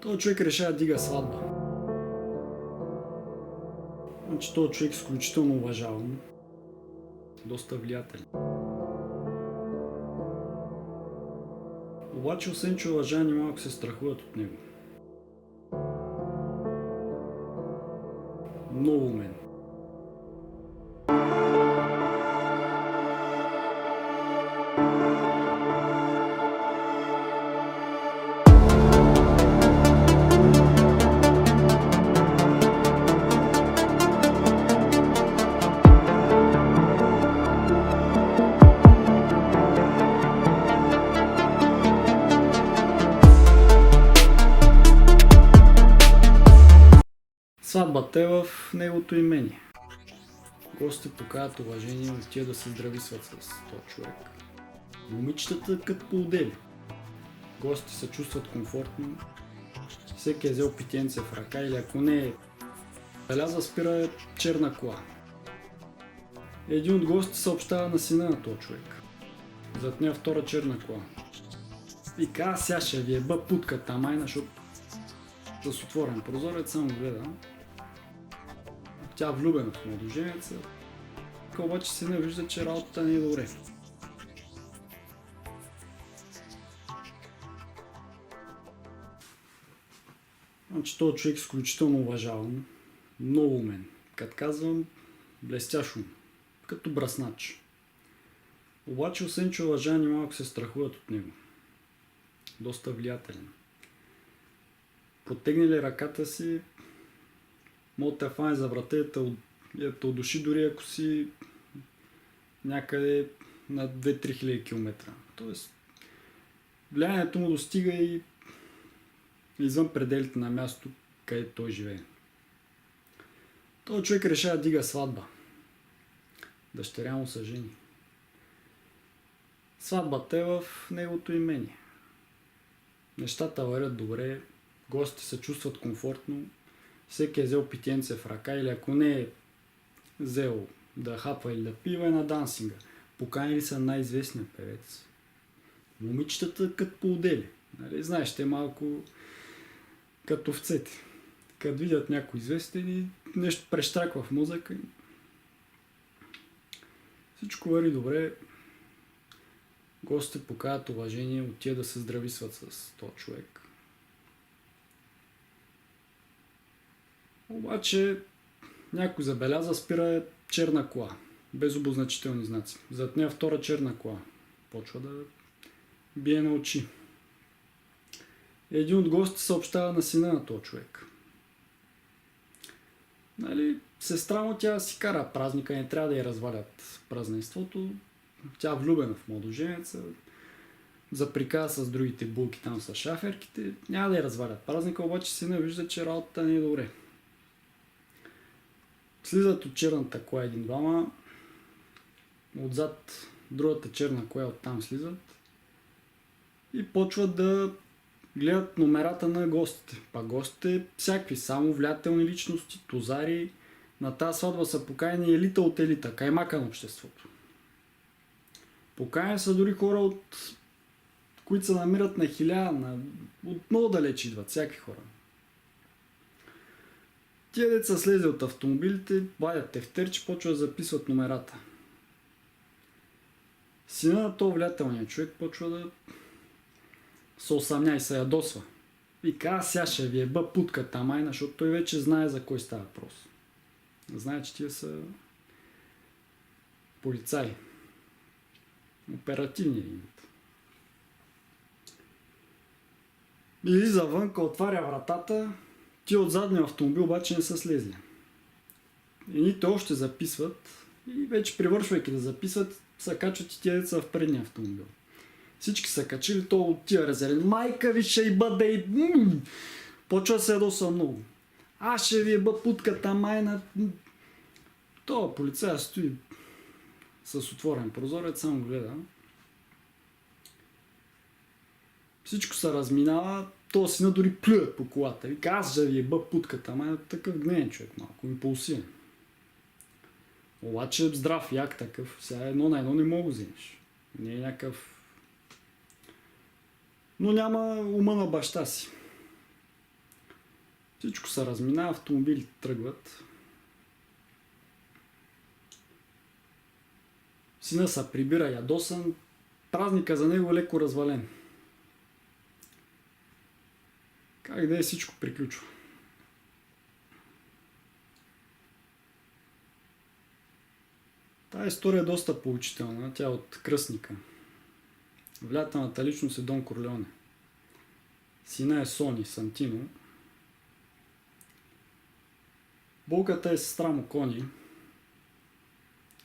Той човек решава да дига сватба. Значи този човек е изключително уважаван, доста влиятелен. Обаче, освен че уважавани, малко се страхуват от него. Много умен. Сватбата е в неговото имение. Гостите показват уважение и отиват да се здрависват с този човек. Момичетата като по-отдели. Гостите се чувстват комфортно. Всеки е взел питиенце в ръка или ако не е беляза, спира черна кола. Един от гостите съобщава на сина на този човек. Зад нея втора черна кола. Вика, сега ще ви еба путката майна, защото с отворен прозорец само гледа. Тя влюбена в младоженеца, обаче сина вижда, че работата не е добре. Значи този човек е изключително уважаван, много умен. Като казвам, блестящ ум, като бръснач. Обаче, освен че уважавани, малко се страхуват от него. Доста влиятелен. Протегне ли ръката си, може да те фане за врата и да те удуши, дори ако си някъде на 2-3 хиляди километра. Тоест, влиянието му достига и извън пределите на място, където той живее. Той човек решава да дига сватба. Дъщеря му се жени. Сватбата е в неговото имение. Нещата вървят добре, гостите се чувстват комфортно, всеки е взел питиенце в ръка или ако не е взел да хапва или да пива, е на дансинга. Поканили са най-известния певец. Момичетата като по-отдели. Нали? Знаеш, те малко като овцете. Като видят някой известен и нещо прещраква в мозъка. Всичко върви добре. Гостите показват уважение, отиват да се здрависват с този човек. Обаче някой забеляза, спира черна кола, без обозначителни знаци. Зад нея втора черна кола. Почва да бие на очи. Един от гостите съобщава на сина на този човек. Нали, сестра му тя си кара празника, не трябва да я развалят празненството. Тя влюбена в младоженеца, заприказва с другите булки там с шаферките, няма да я развалят празника, обаче сина вижда, че работата не е добре. Слизат от черната кола един-двама, отзад другата черна кола оттам слизат и почват да гледат номерата на гостите. Па гостите всякакви, само влиятелни личности, тузари. На тази сватба са поканени елита от елита, каймака на обществото. Поканени са дори хора, които се намират на 1000, от много далеч идват, всякакви хора. Тия деца слезе от автомобилите, вадят тефтерче, почва да записват номерата. Сина на този влиятелния човек почва да се усъмня и се ядосва. Вика, сега ще ви еба путката майна, защото той вече знае за кой става въпрос. Знае, че тия са полицаи. Оперативни имат. Излиза вънка, отваря вратата. Тия от задния автомобил обаче не са слезли. Едните още записват и вече привършвайки да записват, се качват и тия деца в предния автомобил. Всички са качили, то от тия резервен. Майка ви ще и бъде. Почва се ядоса много. Аз ще ви еба путката майна. Това полицая стои с отворен прозорец, само гледа. Всичко се разминава, то сина дори плюе по колата. Вика, аз ще ви еба путката майна. Такъв гневен човек малко, импулсивен. Обаче здрав, як такъв. Сега едно на едно не мога да вземеш. Не е някакъв... Но няма ума на баща си. Всичко се размина, автомобилите тръгват. Сина се прибира ядосан, празника за него леко развален. Как да е, всичко приключва. Тая история е доста поучителна, тя е от кръстника. Влиятелната личност е Дон Корлеоне. Сина е Сони Сантино. Болката е сестра му Кони.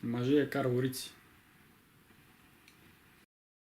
Мъже е Карло Рици.